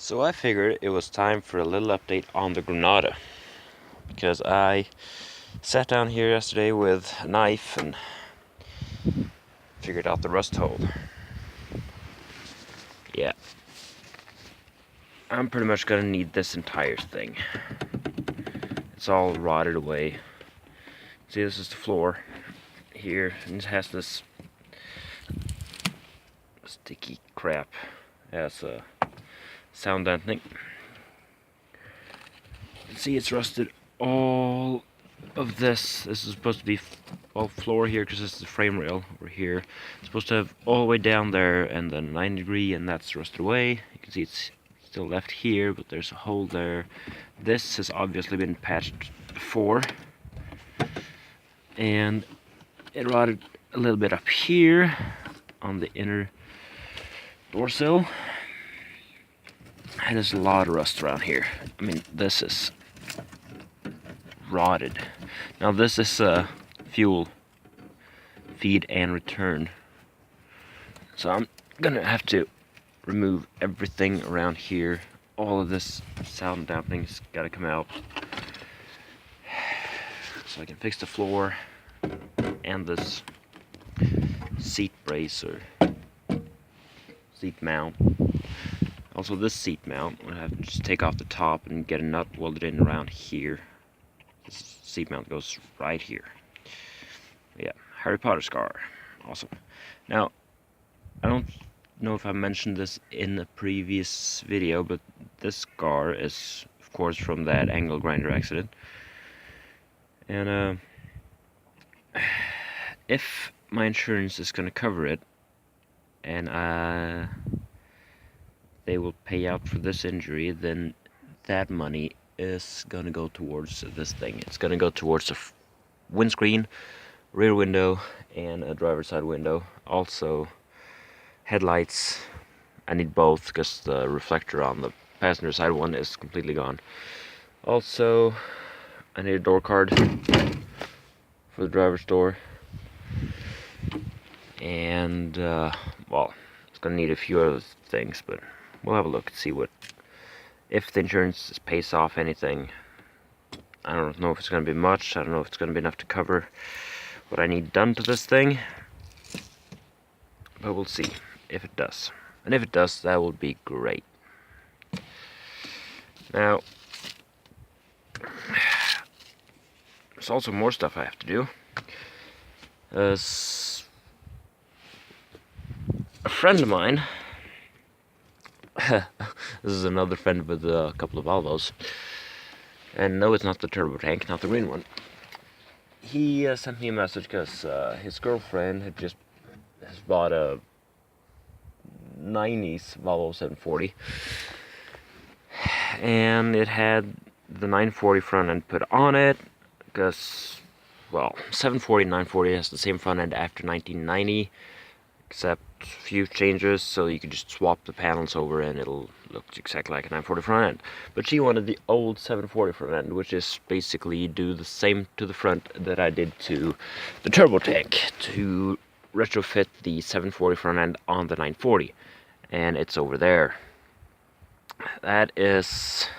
So I figured it was time for a little update on the Granada, because I sat down here yesterday with a knife and figured out the rust hole. Yeah, I'm pretty much gonna need this entire thing. It's all rotted away. See, this is the floor here, and it has this sticky crap. It has a sound dampening. See, it's rusted all of this. This is supposed to be all floor here because this is the frame rail over here. It's supposed to have all the way down there and then 90°, and that's rusted away. You can see it's still left here, but there's a hole there. This has obviously been patched before, and it rotted a little bit up here on the inner door sill. And there's a lot of rust around here. I mean, this is rotted. Now this is fuel feed and return, so I'm gonna have to remove everything around here. All of this sound dampening's got to come out so I can fix the floor and this seat brace or seat mount. Also, this seat mount, I'm gonna have to just take off the top and get a nut welded in around here. This seat mount goes right here. Yeah, Harry Potter scar. Awesome. Now, I don't know if I mentioned this in a previous video, but this scar is, of course, from that angle grinder accident. And if my insurance is gonna cover it, and they will pay out for this injury, then that money is gonna go towards this thing. It's gonna go towards a windscreen, rear window, and a driver's side window. Also, headlights. I need both because the reflector on the passenger side one is completely gone. Also, I need a door card for the driver's door. And, well, it's gonna need a few other things, but we'll have a look and see if the insurance pays off anything. I don't know if it's going to be much. I don't know if it's going to be enough to cover what I need done to this thing, but we'll see if it does. And if it does, that will be great. Now, there's also more stuff I have to do. As a friend of mine, this is another friend with a couple of Volvos, and no, it's not the turbo tank, not the green one. He sent me a message because his girlfriend has bought a 90s Volvo 740, and it had the 940 front end put on it because, well, 740 and 940 has the same front end after 1990, except a few changes, so you could just swap the panels over and it'll look exactly like a 940 front end. But she wanted the old 740 front end, which is basically do the same to the front that I did to the turbo tank, to retrofit the 740 front end on the 940, and it's over there. That is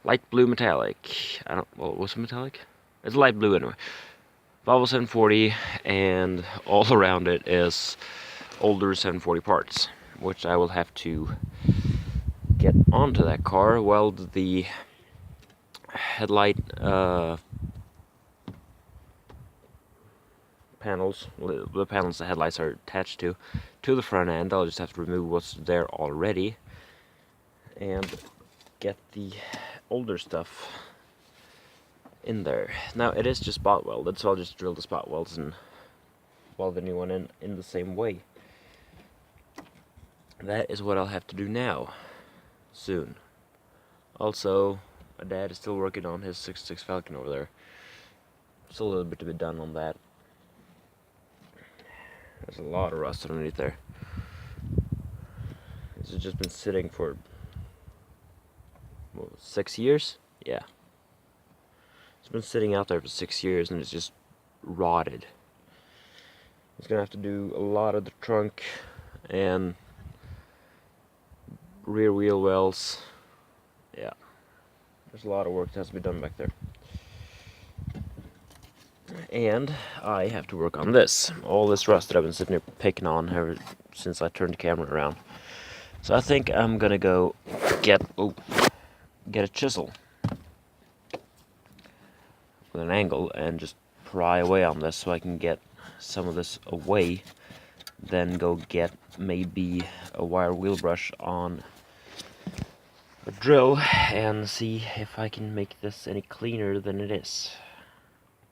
light blue metallic. Well, what's it metallic? It's light blue anyway. Volvo 740, and all around it is older 740 parts, which I will have to get onto that car, weld the headlight panels, the panels the headlights are attached to the front end. I'll just have to remove what's there already and get the older stuff in there. Now, it is just spot welded, so I'll just drill the spot welds and weld the new one in the same way. That is what I'll have to do now, soon. Also, my dad is still working on his 66 Falcon over there. Still a little bit to be done on that. There's a lot of rust underneath there. This has just been sitting for, what, 6 years? Yeah. It's been sitting out there for 6 years and it's just rotted. It's gonna have to do a lot of the trunk and rear wheel wells. Yeah, there's a lot of work that has to be done back there. And I have to work on this. All this rust that I've been sitting here picking on ever since I turned the camera around. So I think I'm gonna go get a chisel with an angle and just pry away on this so I can get some of this away. Then go get maybe a wire wheel brush on a drill and see if I can make this any cleaner than it is.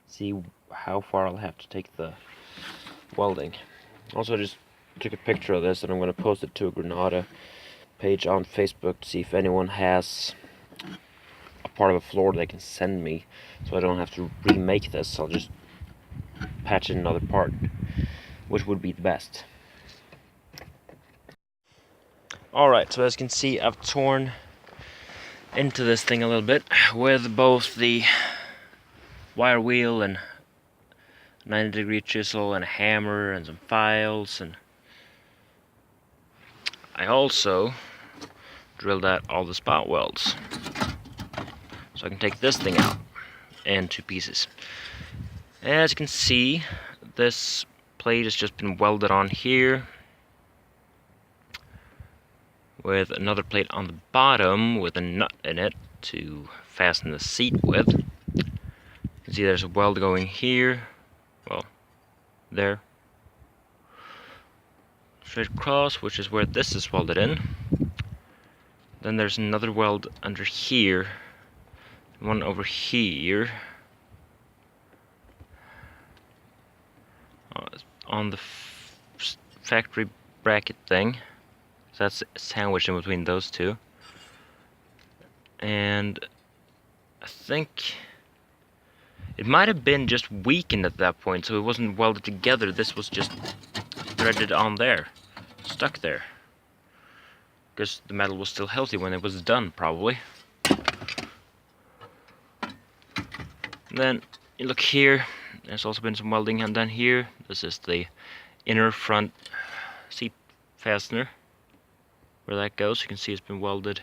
See how far I'll have to take the welding. Also, I just took a picture of this and I'm going to post it to a Granada page on Facebook to see if anyone has a part of a floor they can send me so I don't have to remake this. I'll just patch in another part, which would be the best. Alright, so as you can see, I've torn into this thing a little bit with both the wire wheel and 90-degree chisel and a hammer and some files, and I also drilled out all the spot welds so I can take this thing out in 2 pieces. As you can see, this plate has just been welded on here with another plate on the bottom with a nut in it to fasten the seat with. You can see there's a weld going here, well, there, straight across, which is where this is welded in. Then there's another weld under here, one over here, on the factory bracket thing. So that's sandwiched in between those two. And I think it might have been just weakened at that point, so it wasn't welded together. This was just threaded on there, stuck there, because the metal was still healthy when it was done, probably. And then you look here, there's also been some welding done here. This is the inner front seat fastener, where that goes. You can see it's been welded.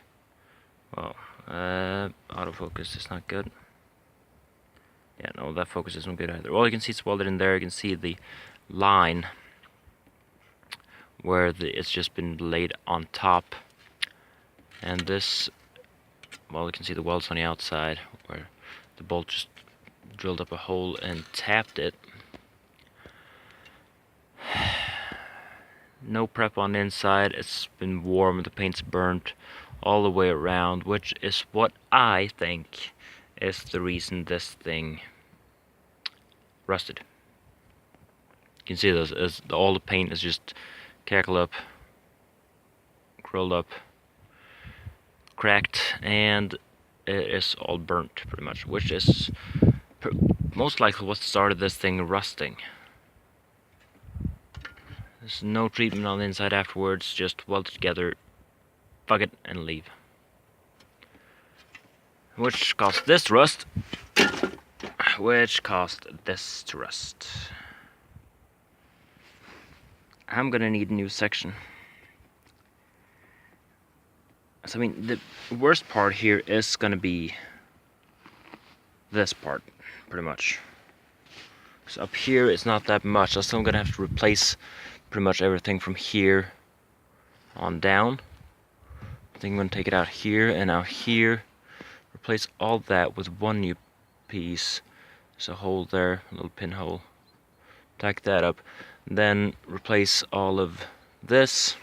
Well, autofocus is not good. Yeah, no, that focus isn't good either. Well, you can see it's welded in there. You can see the line where it's just been laid on top. And this, well, you can see the welds on the outside where the bolt just drilled up a hole and tapped it. No prep on the inside. It's been warm, the paint's burnt all the way around, which is what I think is the reason this thing rusted. You can see this, all the paint is just cackled up, curled up, cracked, and it is all burnt pretty much, which is most likely what started this thing rusting. There's no treatment on the inside afterwards, just weld it together, fuck it, and leave. Which caused this to rust, which caused this to rust. I'm gonna need a new section. So I mean, the worst part here is gonna be this part, pretty much. So up here it's not that much. I'm still gonna have to replace pretty much everything from here on down. I think I'm gonna take it out here and out here. Replace all that with one new piece. There's a hole there, a little pinhole. Tack that up. Then replace all of this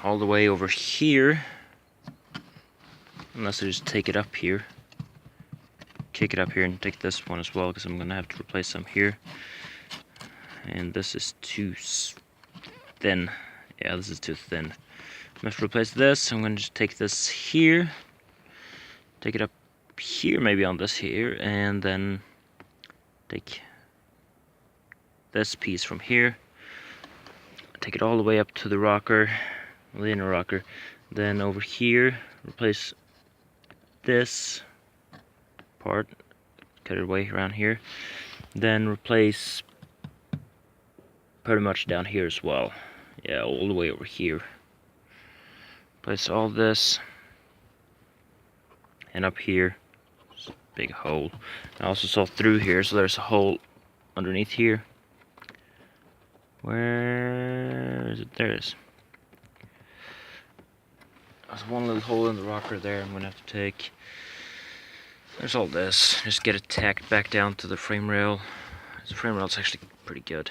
all the way over here. Unless I just take it up here. Kick it up here and take this one as well, because I'm gonna have to replace some here. And this is too thin. Yeah, this is too thin. I'm gonna have to replace this. I'm gonna just take this here, take it up here, maybe on this here, and then take this piece from here, take it all the way up to the rocker, the inner rocker, then over here, replace this part, cut it away around here, then replace pretty much down here as well. Yeah, all the way over here. Place all this, and up here, there's a big hole. I also saw through here, so there's a hole underneath here. Where is it? There it is. There's one little hole in the rocker there I'm gonna have to take. There's all this. Just get it tacked back down to the frame rail. The frame rail's actually pretty good.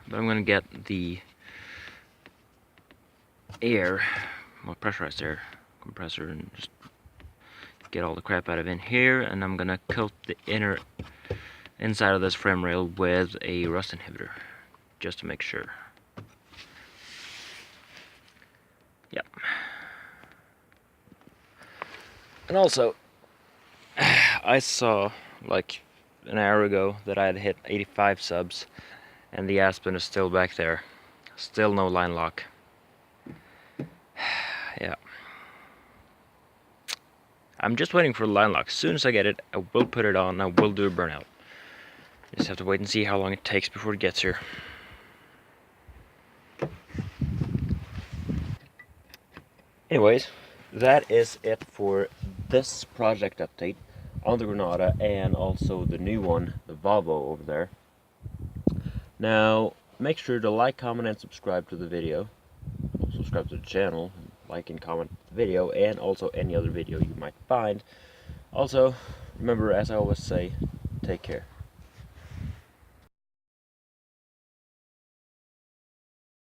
But I'm gonna get the air, well, pressurized air compressor, and just get all the crap out of in here, and I'm gonna coat the inside of this frame rail with a rust inhibitor, just to make sure. Yep. And also, I saw like an hour ago that I had hit 85 subs, and the Aspen is still back there. Still no line lock. Yeah. I'm just waiting for the line lock. As soon as I get it, I will put it on. I will do a burnout. Just have to wait and see how long it takes before it gets here. Anyways, that is it for this project update on the Granada, and also the new one, the Volvo over there. Now, make sure to like, comment, and subscribe to the video. Subscribe to the channel, like and comment the video, and also any other video you might find. Also, remember, as I always say, take care.